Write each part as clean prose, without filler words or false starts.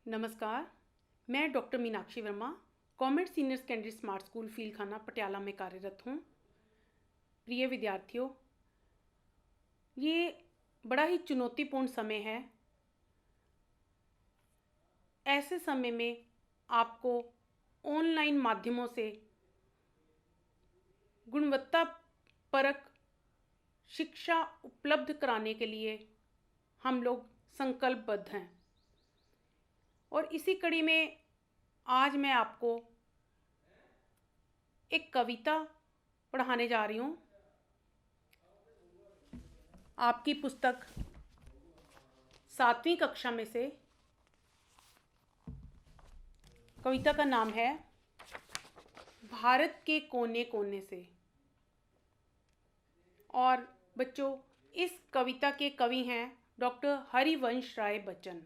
नमस्कार। मैं doctor Meenakshi Verma convent senior secondary smart school feel खाना पटियाला में कार्यरत हूँ। प्रिय विद्यार्थियों, ये बड़ा ही चुनौतीपूर्ण समय है। ऐसे समय में आपको ऑनलाइन माध्यमों से गुणवत्तापरक शिक्षा उपलब्ध कराने के लिए हम लोग संकल्पबद्ध हैं। और इसी कड़ी में आज मैं आपको एक कविता पढ़ाने जा रही हूँ। आपकी पुस्तक 7वीं कक्षा में से। कविता का नाम है भारत के कोने कोने से। और बच्चों, इस कविता के कवि हैं डॉक्टर हरिवंश राय बच्चन।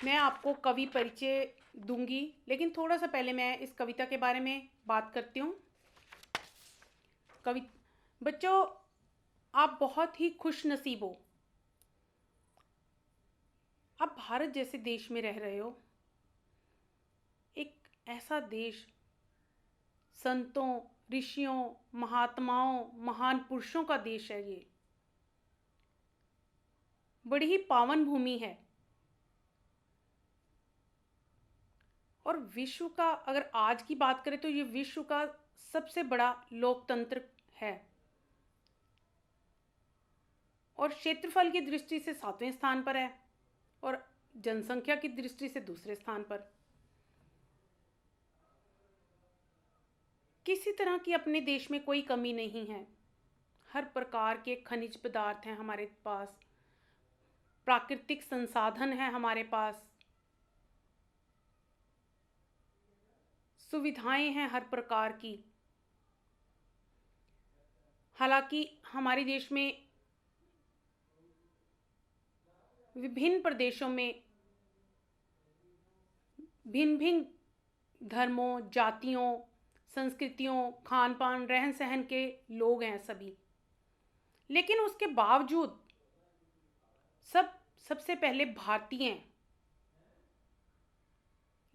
मैं आपको कवि परिचय दूंगी, लेकिन थोड़ा सा पहले मैं इस कविता के बारे में बात करती हूँ। बच्चों, आप बहुत ही खुश नसीब हो। आप भारत जैसे देश में रह रहे हो। एक ऐसा देश संतों, ऋषियों, महात्माओं, महान पुरुषों का देश है। ये बड़ी ही पावन भूमि है। और विश्व का, अगर आज की बात करें तो ये विश्व का सबसे बड़ा लोकतंत्र है। और क्षेत्रफल की दृष्टि से 7वें स्थान पर है और जनसंख्या की दृष्टि से दूसरे स्थान पर। किसी तरह की अपने देश में कोई कमी नहीं है। हर प्रकार के खनिज पदार्थ हैं हमारे पास, प्राकृतिक संसाधन हैं हमारे पास, सुविधाएं हैं हर प्रकार की। हालांकि हमारे देश में विभिन्न प्रदेशों में भिन्न भिन्न धर्मों, जातियों, संस्कृतियों, खान पान, रहन सहन के लोग हैं सभी। लेकिन उसके बावजूद सबसे पहले भारतीय हैं।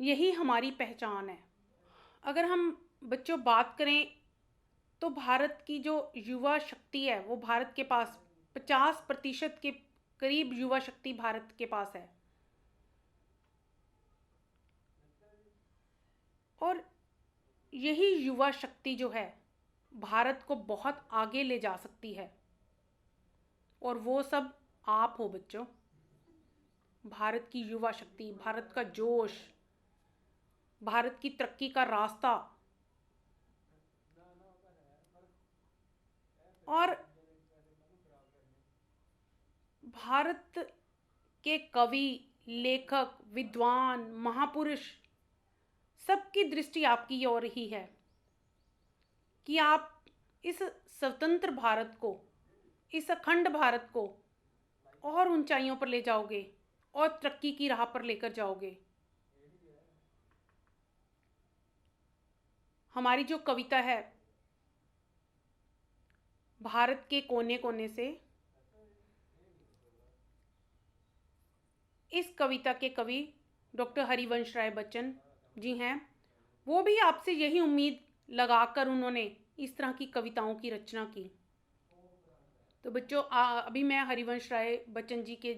यही हमारी पहचान है। अगर हम बच्चों बात करें तो भारत की जो युवा शक्ति है वो भारत के पास 50% के करीब युवा शक्ति भारत के पास है। और यही युवा शक्ति जो है भारत को बहुत आगे ले जा सकती है। और वो सब आप हो बच्चों। भारत की युवा शक्ति, भारत का जोश, भारत की तरक्की का रास्ता। और भारत के कवि, लेखक, विद्वान, महापुरुष सबकी दृष्टि आपकी ओर ही है कि आप इस स्वतंत्र भारत को, इस अखंड भारत को और ऊंचाइयों पर ले जाओगे और तरक्की की राह पर लेकर जाओगे। हमारी जो कविता है भारत के कोने कोने से, इस कविता के कवि डॉक्टर हरिवंश राय बच्चन जी हैं। वो भी आपसे यही उम्मीद लगाकर उन्होंने इस तरह की कविताओं की रचना की। तो बच्चों, अभी मैं हरिवंश राय बच्चन जी के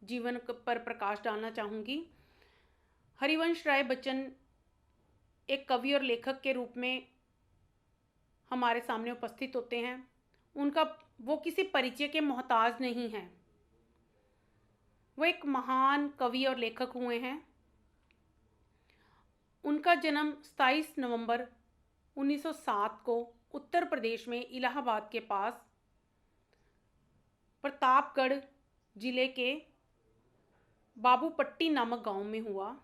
जीवन पर प्रकाश डालना चाहूँगी। हरिवंश राय बच्चन एक कवि और लेखक के रूप में हमारे सामने उपस्थित होते हैं। वो किसी परिचय के मोहताज नहीं हैं। वो एक महान कवि और लेखक हुए हैं। उनका जन्म 27 नवंबर 1907 को उत्तर प्रदेश में इलाहाबाद के पास प्रतापगढ़ जिले के बाबूपट्टी नामक गांव में हुआ।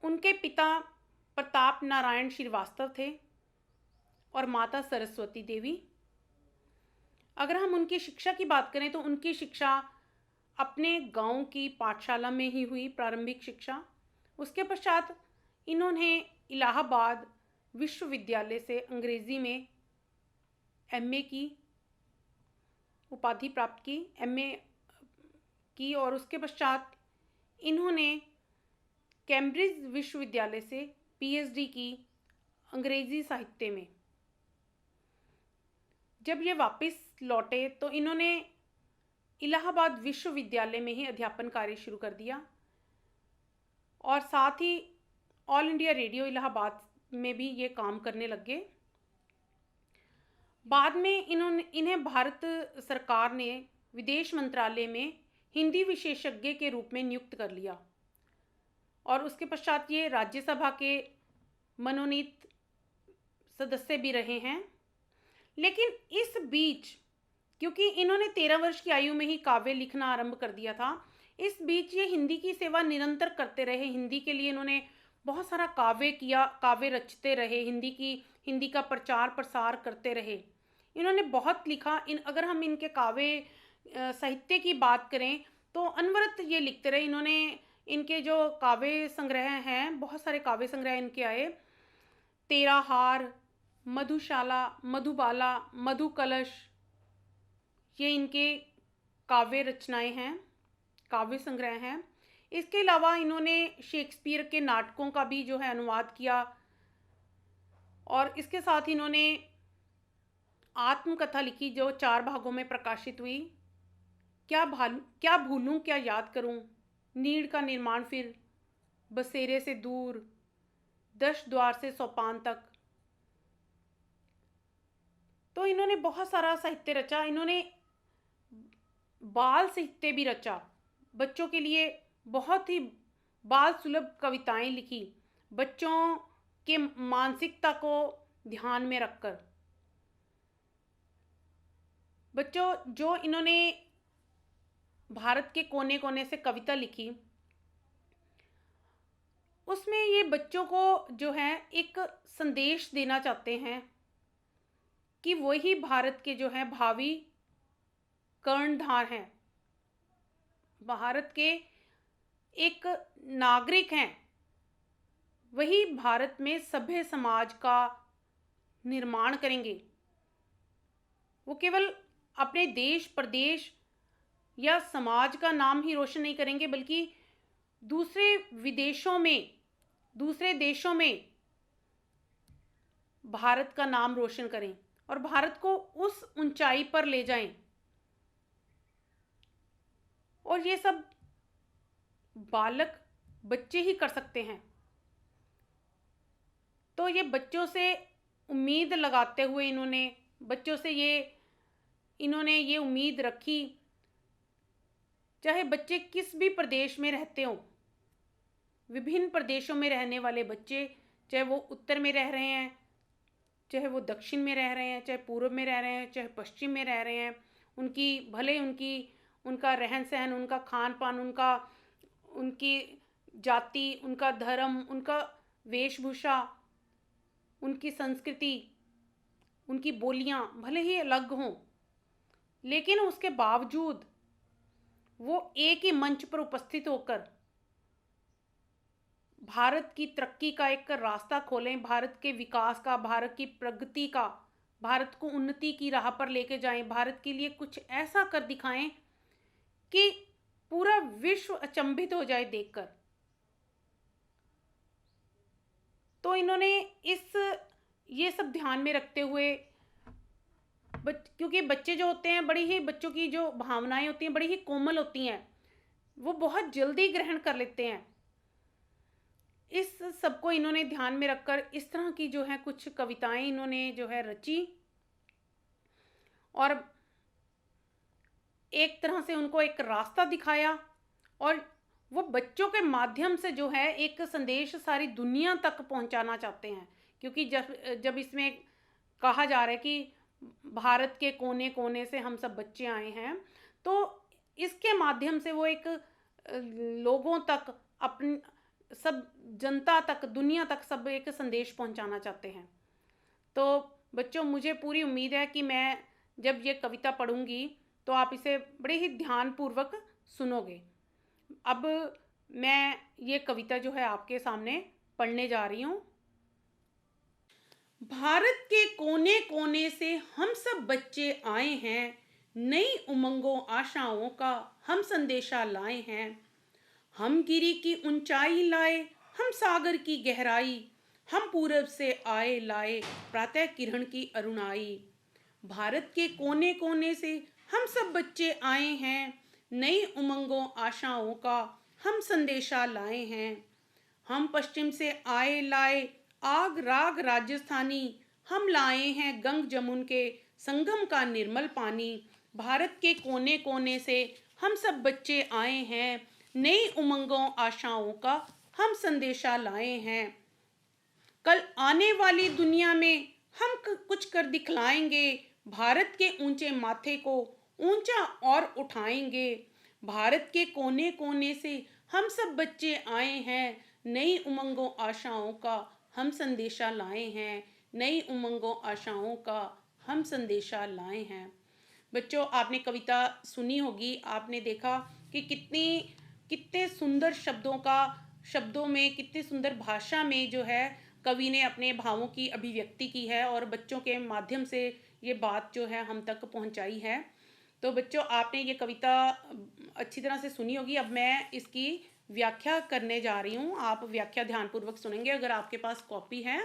उनके पिता प्रताप नारायण श्रीवास्तव थे और माता सरस्वती देवी। अगर हम उनकी शिक्षा की बात करें तो उनकी शिक्षा अपने गांव की पाठशाला में ही हुई, प्रारंभिक शिक्षा। उसके पश्चात इन्होंने इलाहाबाद विश्वविद्यालय से अंग्रेजी में एमए की उपाधि प्राप्त की, एमए की, और उसके पश्चात इन्होंने कैम्ब्रिज विश्वविद्यालय से पीएचडी की अंग्रेजी साहित्य में। जब ये वापस लौटे तो इन्होंने इलाहाबाद विश्वविद्यालय में ही अध्यापन कार्य शुरू कर दिया और साथ ही ऑल इंडिया रेडियो इलाहाबाद में भी ये काम करने लग गए। बाद में इन्हें भारत सरकार ने विदेश मंत्रालय में हिंदी विशेषज्ञ के रूप में नियुक्त कर लिया और उसके पश्चात ये राज्यसभा के मनोनीत सदस्य भी रहे हैं। लेकिन इस बीच, क्योंकि इन्होंने 13 वर्ष की आयु में ही काव्य लिखना आरंभ कर दिया था, इस बीच ये हिंदी की सेवा निरंतर करते रहे। हिंदी के लिए इन्होंने बहुत सारा काव्य किया, काव्य रचते रहे, हिंदी का प्रचार प्रसार करते रहे। इन्होंने बहुत लिखा। अगर हम इनके काव्य साहित्य की बात करें तो अनवरत ये लिखते रहे। इन्होंने इनके जो काव्य संग्रह हैं, बहुत सारे काव्य संग्रह इनके आए। तेरा हार, मधुशाला, मधुबाला, मधुकलश, ये इनके काव्य रचनाएं हैं, काव्य संग्रह हैं। इसके अलावा इन्होंने शेक्सपियर के नाटकों का भी जो है अनुवाद किया और इसके साथ इन्होंने आत्मकथा लिखी जो 4 भागों में प्रकाशित हुई। क्या भूलूं क्या याद करूं, नीड़ का निर्माण, फिर बसेरे से दूर, 10 द्वार से सोपान तक। तो इन्होंने बहुत सारा साहित्य रचा। इन्होंने बाल साहित्य भी रचा, बच्चों के लिए बहुत ही बाल सुलभ कविताएं लिखी, बच्चों के मानसिकता को ध्यान में रखकर। बच्चों, जो इन्होंने भारत के कोने कोने से कविता लिखी, उसमें ये बच्चों को जो है एक संदेश देना चाहते हैं कि वही भारत के जो है भावी कर्णधार हैं, भारत के एक नागरिक हैं, वही भारत में सभ्य समाज का निर्माण करेंगे। वो केवल अपने देश, प्रदेश या समाज का नाम ही रोशन नहीं करेंगे, बल्कि दूसरे देशों में भारत का नाम रोशन करें और भारत को उस ऊंचाई पर ले जाएं। और ये सब बच्चे ही कर सकते हैं। तो ये बच्चों से उम्मीद लगाते हुए इन्होंने ये उम्मीद रखी, चाहे बच्चे किस भी प्रदेश में रहते हों, विभिन्न प्रदेशों में रहने वाले बच्चे, चाहे वो उत्तर में रह रहे हैं, चाहे वो दक्षिण में रह रहे हैं, चाहे पूर्व में रह रहे हैं, चाहे पश्चिम में रह रहे हैं, उनका रहन सहन, उनका खान पान, उनकी जाति, उनका धर्म, उनका वेशभूषा, उनकी संस्कृति, उनकी बोलियां भले ही अलग हों, लेकिन उसके बावजूद वो एक ही मंच पर उपस्थित होकर भारत की तरक्की का एक रास्ता खोलें, भारत के विकास का, भारत की प्रगति का, भारत को उन्नति की राह पर लेके जाएं, भारत के लिए कुछ ऐसा कर दिखाएं कि पूरा विश्व अचंभित हो जाए देखकर। तो इन्होंने ये सब ध्यान में रखते हुए, क्योंकि बच्चे जो होते हैं, बच्चों की जो भावनाएं होती हैं बड़ी ही कोमल होती हैं, वो बहुत जल्दी ग्रहण कर लेते हैं। इस सबको इन्होंने ध्यान में रखकर इस तरह की जो है कुछ कविताएं इन्होंने जो है रची और एक तरह से उनको एक रास्ता दिखाया और वो बच्चों के माध्यम से जो है एक संदेश सारी दुनिया तक पहुंचाना चाहते हैं। क्योंकि जब इसमें कहा जा रहा है कि भारत के कोने कोने से हम सब बच्चे आए हैं, तो इसके माध्यम से वो एक लोगों तक, अपनी सब जनता तक, दुनिया तक सब एक संदेश पहुंचाना चाहते हैं। तो बच्चों, मुझे पूरी उम्मीद है कि मैं जब ये कविता पढ़ूंगी तो आप इसे बड़े ही ध्यानपूर्वक सुनोगे। अब मैं ये कविता जो है आपके सामने पढ़ने जा रही हूँ। भारत के कोने कोने से हम सब बच्चे आए हैं, नई उमंगों आशाओं का हम संदेशा लाए हैं। हम गिरी की ऊंचाई लाए, हम सागर की गहराई, हम पूरब से आए लाए प्रातः किरण की अरुणाई। भारत के कोने कोने से हम सब बच्चे आए हैं, नई उमंगों आशाओं का हम संदेशा लाए हैं। हम पश्चिम से आए लाए आग राग राजस्थानी, हम लाए हैं गंग जमुन के संगम का निर्मल पानी। भारत के कोने कोने से हम सब बच्चे आए हैं, नई उमंगों आशाओं का हम संदेशा लाए हैं। कल आने वाली दुनिया में हम कुछ कर दिखलाएंगे, भारत के ऊंचे माथे को ऊंचा और उठाएंगे। भारत के कोने कोने से हम सब बच्चे आए हैं, नई उमंगों आशाओं का हम संदेशा लाए हैं। नई उमंगों आशाओं का हम संदेशा लाए हैं। बच्चों, आपने कविता सुनी होगी, आपने देखा कि कितने सुंदर शब्दों में, कितनी सुंदर भाषा में जो है कवि ने अपने भावों की अभिव्यक्ति की है और बच्चों के माध्यम से ये बात जो है हम तक पहुंचाई है। तो बच्चों, आपने ये कविता अच्छी तरह से सुनी होगी। अब मैं इसकी व्याख्या करने जा रही हूँ। आप व्याख्या ध्यानपूर्वक सुनेंगे। अगर आपके पास कॉपी है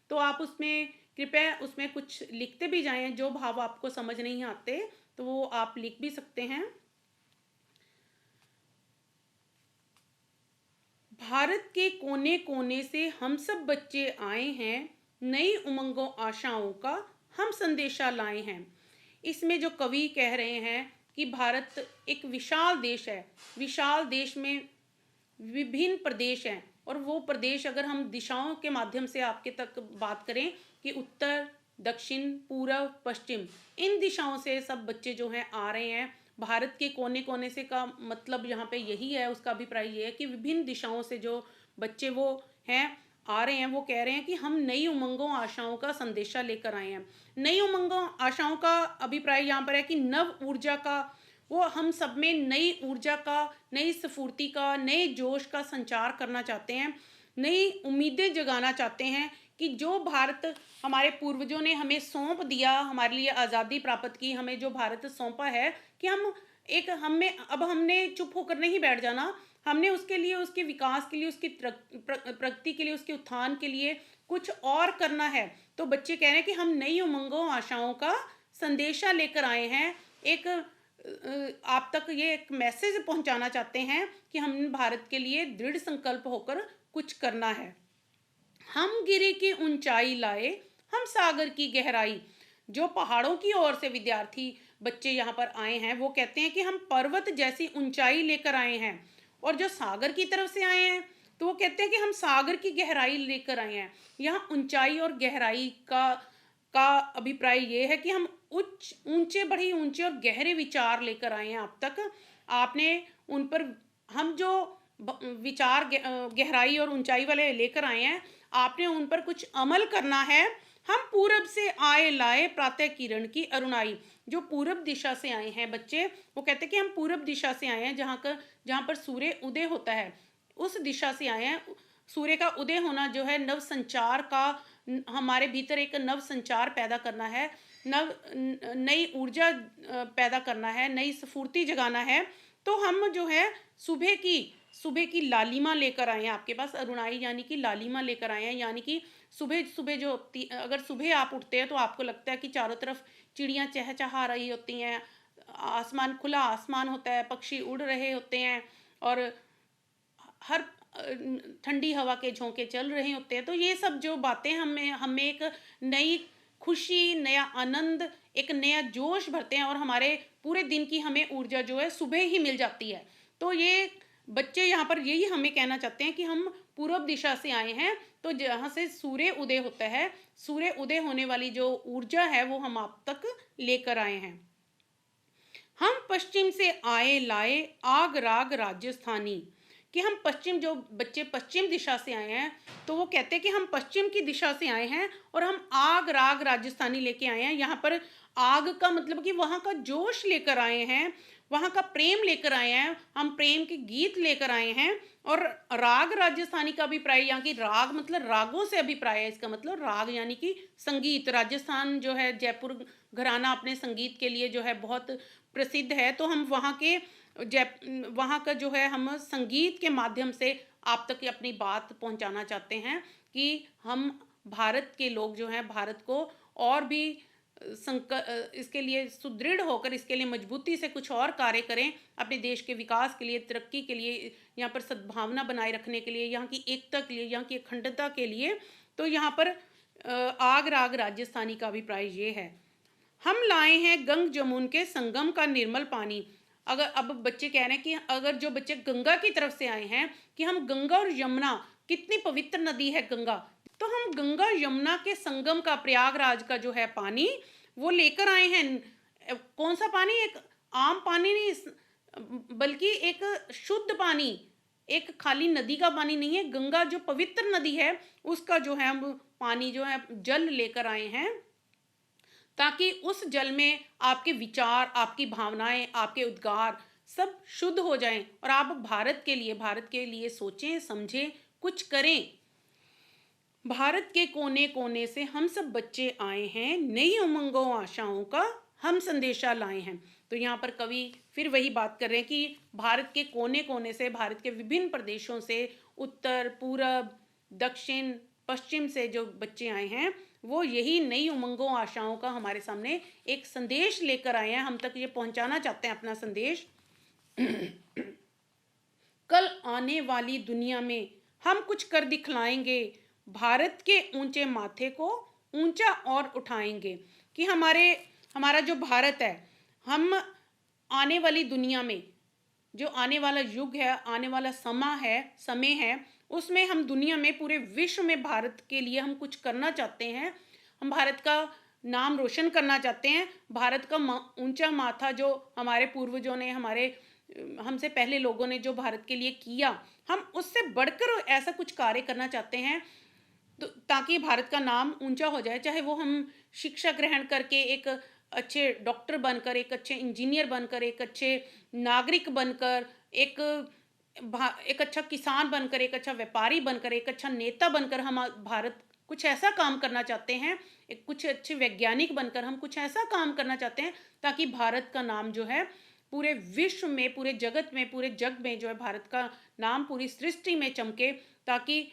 तो आप उसमें कृपया उसमें कुछ लिखते भी जाएं। जो भाव आपको समझ नहीं आते तो वो आप लिख भी सकते हैं। भारत के कोने कोने से हम सब बच्चे आए हैं, नई उमंगों आशाओं का हम संदेशा लाए हैं। इसमें जो कवि कह रहे हैं कि भारत एक विशाल देश है, विशाल देश में विभिन्न प्रदेश हैं, और वो प्रदेश अगर हम दिशाओं के माध्यम से आपके तक बात करें कि उत्तर, दक्षिण, पूर्व, पश्चिम, इन दिशाओं से सब बच्चे जो हैं आ रहे हैं। भारत के कोने कोने से का मतलब यहाँ पे यही है, उसका अभिप्राय ये है कि विभिन्न दिशाओं से जो बच्चे वो हैं आ रहे हैं, वो कह रहे हैं कि हम नई उमंगों आशाओं का संदेशा लेकर आए हैं। नई उमंगों आशाओं का अभिप्राय यहाँ पर है कि नव ऊर्जा का, वो हम सब में नई ऊर्जा का, नई स्फूर्ति का, नए जोश का संचार करना चाहते हैं। नई उम्मीदें जगाना चाहते हैं कि जो भारत हमारे पूर्वजों ने हमें सौंप दिया, हमारे लिए आज़ादी प्राप्त की, हमें जो भारत सौंपा है कि अब हमने चुप होकर नहीं बैठ जाना। हमने उसके लिए, उसके विकास के लिए, उसकी प्रगति के लिए, उसके उत्थान के लिए कुछ और करना है। तो बच्चे कह रहे हैं कि हम नई उमंगों आशाओं का संदेशा लेकर आए हैं। आप तक ये एक मैसेज पहुंचाना चाहते हैं कि हम भारत के लिए दृढ़ संकल्प होकर कुछ करना है। हम गिरी की ऊंचाई लाए, हम सागर की गहराई। जो पहाड़ों की ओर से विद्यार्थी बच्चे यहाँ पर आए हैं वो कहते हैं कि हम पर्वत जैसी ऊंचाई लेकर आए हैं, और जो सागर की तरफ से आए हैं तो वो कहते हैं कि हम सागर की गहराई लेकर आए हैं। यहाँ ऊंचाई और गहराई का अभिप्राय ये है कि हम ऊंचे, बड़े ऊंचे और गहरे विचार लेकर आए हैं। अब तक आपने उन पर, हम जो विचार गहराई और ऊंचाई वाले लेकर आए हैं, आपने उन पर कुछ अमल करना है। हम पूरब से आए लाए प्रातः किरण की अरुणाई। जो पूरब दिशा से आए हैं बच्चे, वो कहते हैं कि हम पूरब दिशा से आए हैं, जहाँ पर सूर्य उदय होता है, उस दिशा से आए हैं। सूर्य का उदय होना जो है नव संचार का, हमारे भीतर एक नव संचार पैदा करना है, नई ऊर्जा पैदा करना है, नई स्फूर्ति जगाना है। तो हम जो है सुबह की लालिमा लेकर आए हैं। आपके पास अरुणाई यानी कि लालिमा लेकर आए हैं, यानी कि सुबह सुबह जो होती, अगर सुबह आप उठते हैं तो आपको लगता है कि चारों तरफ चिड़ियाँ चहचहा रही होती हैं, आसमान खुला आसमान होता है, पक्षी उड़ रहे होते हैं, और हर ठंडी हवा के झोंके चल रहे होते हैं। तो ये सब जो बातें हमें एक नई खुशी, नया आनंद, एक नया जोश भरते हैं, और हमारे पूरे दिन की हमें ऊर्जा जो है सुबह ही मिल जाती है। तो ये बच्चे यहाँ पर यही हमें कहना चाहते हैं कि हम पूर्व दिशा से आए हैं, तो जहाँ से सूर्य उदय होता है, सूर्य उदय होने वाली जो ऊर्जा है वो हम आप तक लेकर आए हैं। हम पश्चिम से आए लाए आग राग राजस्थानी, कि हम जो बच्चे पश्चिम दिशा से आए हैं तो वो कहते हैं कि हम पश्चिम की दिशा से आए हैं और हम आग राग राजस्थानी लेके आए हैं। यहाँ पर आग का मतलब कि वहाँ का जोश लेकर आए हैं, वहाँ का प्रेम लेकर आए हैं, हम प्रेम के गीत लेकर आए हैं। और राग राजस्थानी का अभिप्राय, यहाँ की राग मतलब रागों से अभिप्राय है, इसका मतलब राग यानी कि संगीत। राजस्थान जो है, जयपुर घराना अपने संगीत के लिए जो है बहुत प्रसिद्ध है। तो हम वहाँ के वहाँ का जो है, हम संगीत के माध्यम से आप तक अपनी बात पहुँचाना चाहते हैं कि हम भारत के लोग जो हैं, भारत को और भी इसके लिए सुदृढ़ होकर, इसके लिए मजबूती से कुछ और कार्य करें, अपने देश के विकास के लिए, तरक्की के लिए, यहाँ पर सद्भावना बनाए रखने के लिए, यहाँ की एकता के लिए, यहाँ की अखंडता के लिए। तो यहाँ पर आग राग राजस्थानी का अभिप्राय ये है। हम लाए हैं गंग जमुन के संगम का निर्मल पानी। अगर अब बच्चे कह रहे हैं कि अगर जो बच्चे गंगा की तरफ से आए हैं कि हम गंगा और यमुना, कितनी पवित्र नदी है गंगा, तो हम गंगा यमुना के संगम का, प्रयागराज का जो है पानी, वो लेकर आए हैं। कौन सा पानी? एक आम पानी नहीं, बल्कि एक शुद्ध पानी, एक खाली नदी का पानी नहीं है, गंगा जो पवित्र नदी है उसका जो है हम पानी जो है जल लेकर आए हैं, ताकि उस जल में आपके विचार, आपकी भावनाएं, आपके उद्गार सब शुद्ध हो जाएं और आप भारत के लिए सोचें, समझें, कुछ करें। भारत के कोने कोने से हम सब बच्चे आए हैं, नई उमंगों आशाओं का हम संदेशा लाए हैं। तो यहाँ पर कवि फिर वही बात कर रहे हैं कि भारत के कोने कोने से, भारत के विभिन्न प्रदेशों से, उत्तर, पूरब, दक्षिण, पश्चिम से जो बच्चे आए हैं, वो यही नई उमंगों आशाओं का हमारे सामने एक संदेश लेकर आए हैं, हम तक ये पहुंचाना चाहते हैं अपना संदेश। कल आने वाली दुनिया में हम कुछ कर दिखलाएंगे, भारत के ऊंचे माथे को ऊंचा और उठाएंगे। कि हमारा जो भारत है, हम आने वाली दुनिया में, जो आने वाला युग है, आने वाला समय है, उसमें हम दुनिया में, पूरे विश्व में भारत के लिए हम कुछ करना चाहते हैं। हम भारत का नाम रोशन करना चाहते हैं। भारत का ऊंचा माथा जो हमारे पूर्वजों ने, हमसे पहले लोगों ने जो भारत के लिए किया, हम उससे बढ़कर ऐसा कुछ कार्य करना चाहते हैं, तो ताकि भारत का नाम ऊंचा हो जाए। चाहे वो हम शिक्षा ग्रहण करके एक अच्छे डॉक्टर बनकर, एक अच्छे इंजीनियर बनकर, एक अच्छे नागरिक बनकर, एक अच्छा किसान बनकर, एक अच्छा व्यापारी बनकर, एक अच्छा नेता बनकर हम भारत कुछ ऐसा काम करना चाहते हैं, एक कुछ अच्छे वैज्ञानिक बनकर हम कुछ ऐसा काम करना चाहते हैं, ताकि भारत का नाम जो है पूरे विश्व में, पूरे जगत में, पूरे जग में जो है भारत का नाम पूरी सृष्टि में चमके, ताकि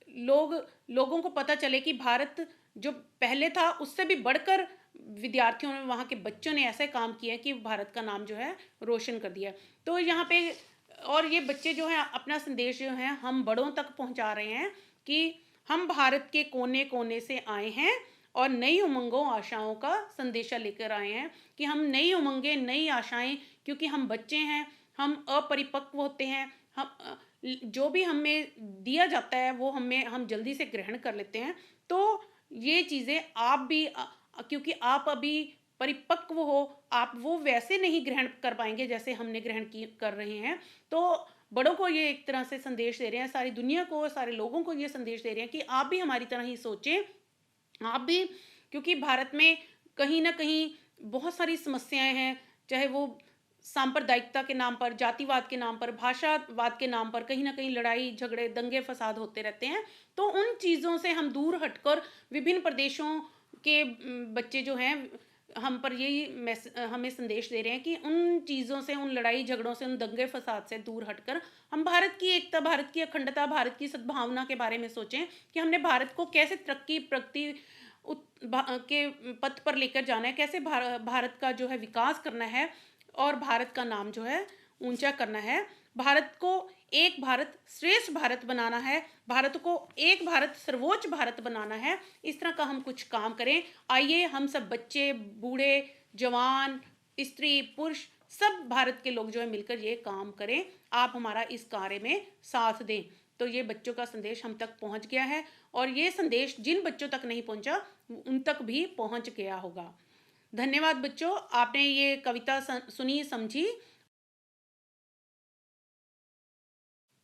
लोगों को पता चले कि भारत जो पहले था उससे भी बढ़कर विद्यार्थियों ने, वहाँ के बच्चों ने ऐसे काम किए कि भारत का नाम जो है रोशन कर दिया। तो यहाँ पे और ये बच्चे जो हैं अपना संदेश जो है हम बड़ों तक पहुँचा रहे हैं कि हम भारत के कोने कोने से आए हैं और नई उमंगों आशाओं का संदेशा लेकर आए हैं। कि हम नई उमंगें, नई आशाएं, क्योंकि हम बच्चे हैं, हम अपरिपक्व होते हैं, हम जो भी हमें दिया जाता है वो हम जल्दी से ग्रहण कर लेते हैं। तो ये चीज़ें आप भी, क्योंकि आप अभी परिपक्व हो, आप वो वैसे नहीं ग्रहण कर पाएंगे जैसे हमने कर रहे हैं। तो बड़ों को ये एक तरह से संदेश दे रहे हैं, सारी दुनिया को, सारे लोगों को ये संदेश दे रहे हैं कि आप भी हमारी तरह ही सोचें, आप भी, क्योंकि भारत में कहीं ना कहीं बहुत सारी समस्याएं हैं, चाहे वो सांप्रदायिकता के नाम पर, जातिवाद के नाम पर, भाषावाद के नाम पर कहीं ना कहीं लड़ाई झगड़े, दंगे फसाद होते रहते हैं। तो उन चीज़ों से हम दूर हटकर विभिन्न प्रदेशों के बच्चे जो हैं हम पर यही हमें संदेश दे रहे हैं कि उन चीज़ों से, उन लड़ाई झगड़ों से, उन दंगे फसाद से दूर हटकर हम भारत की एकता, भारत की अखंडता, भारत की सद्भावना के बारे में सोचें कि हमने भारत को कैसे तरक्की प्रगति के पथ पर लेकर जाना है, कैसे भारत का जो है विकास करना है और भारत का नाम जो है ऊंचा करना है। भारत को एक भारत श्रेष्ठ भारत बनाना है, भारत को एक भारत सर्वोच्च भारत बनाना है। इस तरह का हम कुछ काम करें। आइए हम सब बच्चे, बूढ़े, जवान, स्त्री, पुरुष, सब भारत के लोग जो है मिलकर ये काम करें। आप हमारा इस कार्य में साथ दें। तो ये बच्चों का संदेश हम तक पहुंच गया है और ये संदेश जिन बच्चों तक नहीं पहुंचा उन तक भी पहुंच गया होगा। धन्यवाद बच्चों, आपने ये कविता सुनी, समझी।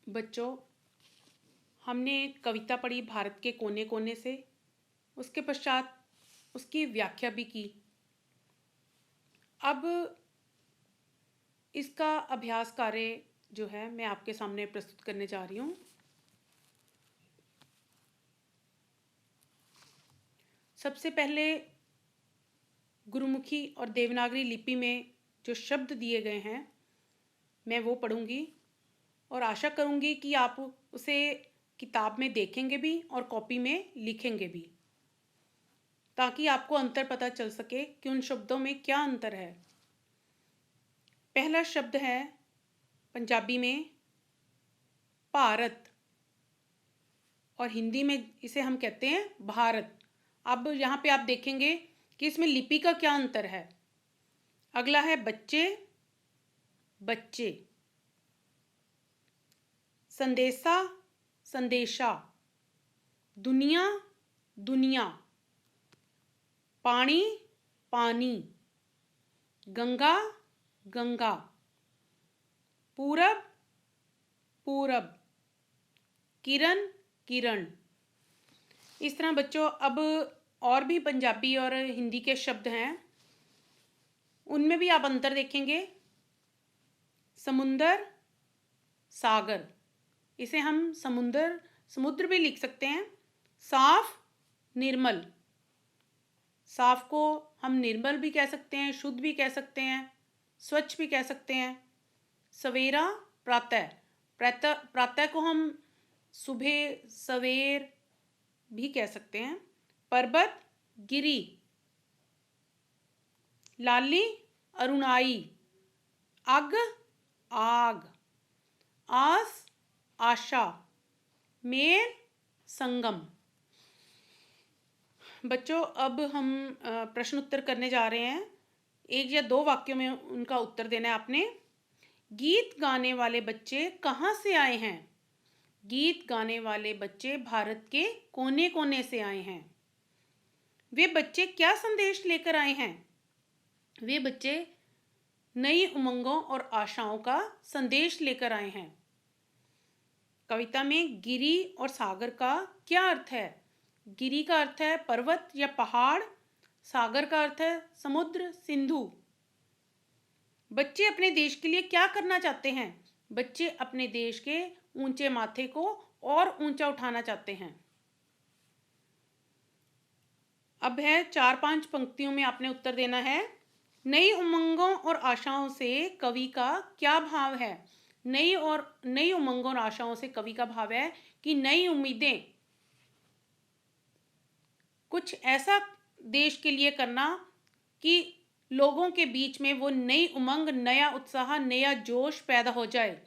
बच्चों, हमने कविता पढ़ी भारत के कोने कोने से, उसके पश्चात उसकी व्याख्या भी की। अब इसका अभ्यास कार्य जो है मैं आपके सामने प्रस्तुत करने जा रही हूँ। सबसे पहले गुरुमुखी और देवनागरी लिपि में जो शब्द दिए गए हैं मैं वो पढ़ूंगी और आशा करूंगी कि आप उसे किताब में देखेंगे भी और कॉपी में लिखेंगे भी, ताकि आपको अंतर पता चल सके कि उन शब्दों में क्या अंतर है। पहला शब्द है पंजाबी में भारत और हिंदी में इसे हम कहते हैं भारत। अब यहाँ पे आप देखेंगे कि इसमें लिपि का क्या अंतर है। अगला है बच्चे, बच्चे, संदेशा, संदेशा, दुनिया, दुनिया, पानी, पानी, गंगा, गंगा, पूरब, पूरब, किरण, किरण। इस तरह बच्चों अब और भी पंजाबी और हिंदी के शब्द हैं, उनमें भी आप अंतर देखेंगे। समुंदर, सागर, इसे हम समुद्र भी लिख सकते हैं। साफ, निर्मल, साफ को हम निर्मल भी कह सकते हैं, शुद्ध भी कह सकते हैं, स्वच्छ भी कह सकते हैं। सवेरा, प्रातः, प्रातः को हम सुबह, सवेर भी कह सकते हैं। पर्वत, गिरी, लाली, अरुणाई, अग, आग, आस, आशा, मेल, संगम। बच्चों अब हम प्रश्न उत्तर करने जा रहे हैं। 1 या 2 वाक्यों में उनका उत्तर देना है आपने। गीत गाने वाले बच्चे कहाँ से आए हैं? गीत गाने वाले बच्चे भारत के कोने कोने से आए हैं। वे बच्चे क्या संदेश लेकर आए हैं? वे बच्चे नई उमंगों और आशाओं का संदेश लेकर आए हैं। कविता में गिरी और सागर का क्या अर्थ है? गिरी का अर्थ है पर्वत या पहाड़, सागर का अर्थ है समुद्र, सिंधु। बच्चे अपने देश के लिए क्या करना चाहते हैं? बच्चे अपने देश के ऊंचे माथे को और ऊंचा उठाना चाहते हैं। अब है 4-5 पंक्तियों में आपने उत्तर देना है। नई उमंगों और आशाओं से कवि का क्या भाव है? नई उमंगों और आशाओं से कवि का भाव है कि नई उम्मीदें, कुछ ऐसा देश के लिए करना कि लोगों के बीच में वो नई उमंग, नया उत्साह, नया जोश पैदा हो जाए।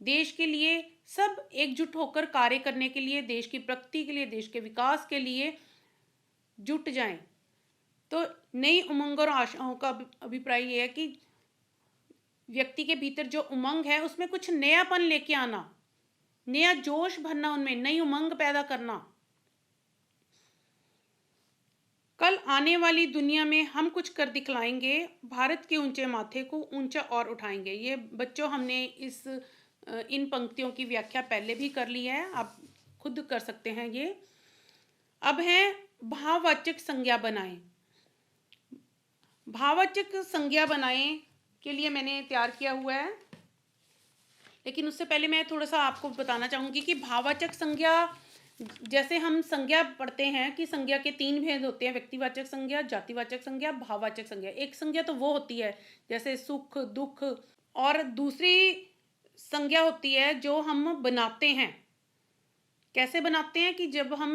देश के लिए सब एकजुट होकर कार्य करने के लिए, देश की प्रगति के लिए, देश के विकास के लिए जुट जाएं। तो नई उमंग और आशाओं का अभिप्राय ये है कि व्यक्ति के भीतर जो उमंग है उसमें कुछ नयापन लेके आना, नया जोश भरना, उनमें नई उमंग पैदा करना। कल आने वाली दुनिया में हम कुछ कर दिखलाएंगे, भारत के ऊंचे माथे को ऊंचा और उठाएंगे। ये बच्चों हमने इन पंक्तियों की व्याख्या पहले भी कर ली है, आप खुद कर सकते हैं ये। अब है भाववाचक संज्ञा बनाएं। भाववाचक संज्ञा बनाएं के लिए मैंने तैयार किया हुआ है, लेकिन उससे पहले मैं थोड़ा सा आपको बताना चाहूँगी कि भाववाचक संज्ञा, जैसे हम संज्ञा पढ़ते हैं कि संज्ञा के 3 भेद होते हैं, व्यक्तिवाचक संज्ञा, जातिवाचक संज्ञा, भाववाचक संज्ञा। एक संज्ञा तो वो होती है जैसे सुख, दुख, और दूसरी संज्ञा होती है जो हम बनाते हैं। कैसे बनाते हैं कि जब हम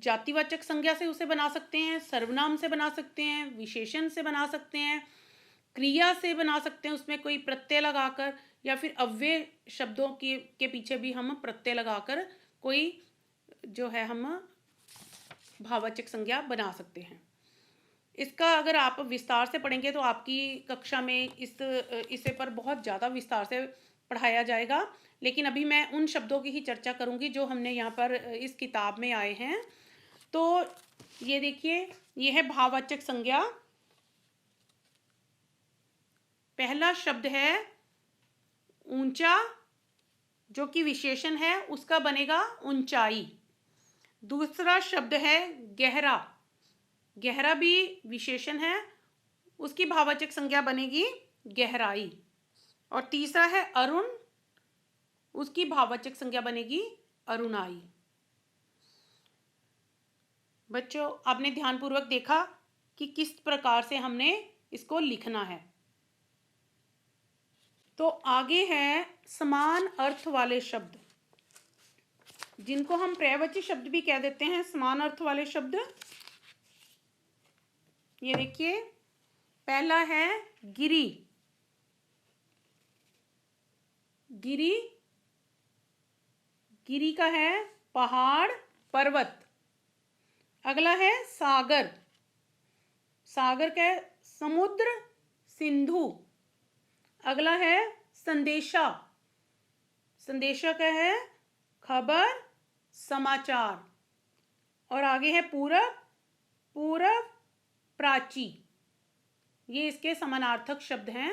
जातिवाचक संज्ञा से उसे बना सकते हैं, सर्वनाम से बना सकते हैं, विशेषण से बना सकते हैं, क्रिया से बना सकते हैं, उसमें कोई प्रत्यय लगाकर, या फिर अव्यय शब्दों के पीछे भी हम प्रत्यय लगाकर कोई जो है हम भाववाचक संज्ञा बना सकते हैं। इसका अगर आप विस्तार से पढ़ेंगे तो आपकी कक्षा में इसे पर बहुत ज़्यादा विस्तार से पढ़ाया जाएगा, लेकिन अभी मैं उन शब्दों की ही चर्चा करूंगी जो हमने यहाँ पर इस किताब में आए हैं। तो ये देखिए, ये है भाववाचक संज्ञा। पहला शब्द है ऊंचा, जो कि विशेषण है, उसका बनेगा ऊंचाई। दूसरा शब्द है गहरा, गहरा भी विशेषण है, उसकी भाववाचक संज्ञा बनेगी गहराई। और तीसरा है अरुण, उसकी भाववाचक संज्ञा बनेगी अरुणाई। बच्चों आपने ध्यानपूर्वक देखा कि किस प्रकार से हमने इसको लिखना है। तो आगे है समान अर्थ वाले शब्द, जिनको हम पर्यायवाची शब्द भी कह देते हैं। समान अर्थ वाले शब्द, ये देखिए, पहला है गिरी। गिरी, गिरी का है पहाड़, पर्वत। अगला है सागर। सागर का है समुद्र, सिंधु। अगला है संदेशा। संदेशा का है खबर, समाचार। और आगे है पूरब, पूरब, प्राची। ये इसके समानार्थक शब्द हैं।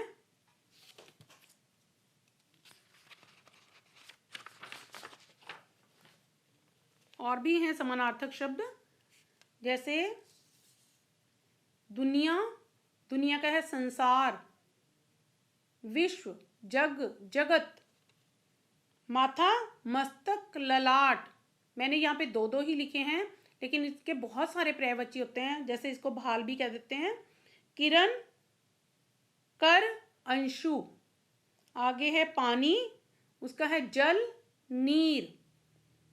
और भी हैं समानार्थक शब्द, जैसे दुनिया, दुनिया का है संसार, विश्व, जग, जगत। माथा, मस्तक, ललाट। मैंने यहाँ पे दो दो ही लिखे हैं, लेकिन इसके बहुत सारे पर्यायवाची होते हैं, जैसे इसको भाल भी कह देते हैं। किरण, कर, अंशु। आगे है पानी, उसका है जल, नीर।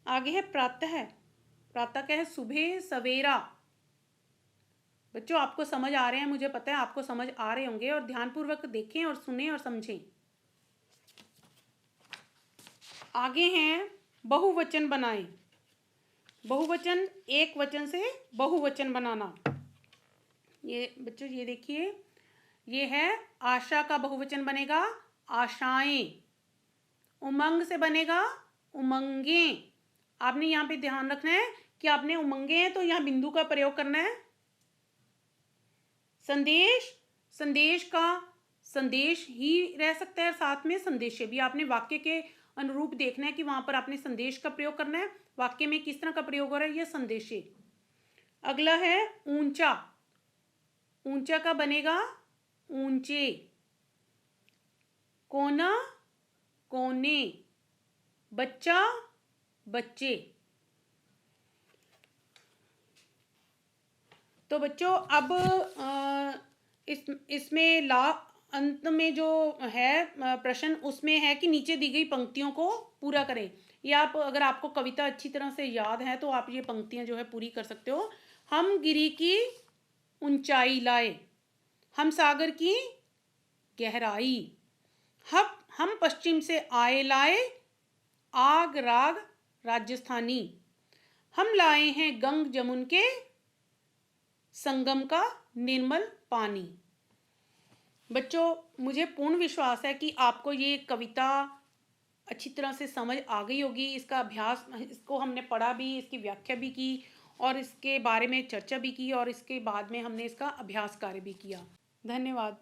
आगे है प्रातः, प्रातः का है सुबह, सवेरा। बच्चों आपको समझ आ रहे हैं, मुझे पता है आपको समझ आ रहे होंगे, और ध्यानपूर्वक देखें और सुनें और समझें। आगे हैं बहुवचन बनाएं। बहुवचन, एक वचन से बहुवचन बनाना। ये बच्चों ये देखिए, ये है आशा का बहुवचन बनेगा आशाएं। उमंग से बनेगा उमंगें। आपने यहाँ पे ध्यान रखना है कि आपने उमंगे हैं तो यहाँ बिंदु का प्रयोग करना है। संदेश, संदेश का संदेश ही रह सकता है, साथ में संदेशे भी। आपने वाक्य के अनुरूप देखना है कि वहां पर आपने संदेश का प्रयोग करना है। वाक्य में किस तरह का प्रयोग हो रहा है, यह संदेशे। अगला है ऊंचा। ऊंचा का बनेगा ऊंचे। कोना, कोने। बच्चा, बच्चे। तो बच्चों अब इसमें अंत में जो है प्रश्न, उसमें है कि नीचे दी गई पंक्तियों को पूरा करें। ये आप, अगर आपको कविता अच्छी तरह से याद है तो आप ये पंक्तियां जो है पूरी कर सकते हो। हम गिरी की ऊंचाई लाए, हम सागर की गहराई। हम पश्चिम से आए लाए आग राग राजस्थानी। हम लाए हैं गंग जमुन के संगम का निर्मल पानी। बच्चों मुझे पूर्ण विश्वास है कि आपको ये कविता अच्छी तरह से समझ आ गई होगी। इसका अभ्यास, इसको हमने पढ़ा भी, इसकी व्याख्या भी की और इसके बारे में चर्चा भी की, और इसके बाद में हमने इसका अभ्यास कार्य भी किया। धन्यवाद।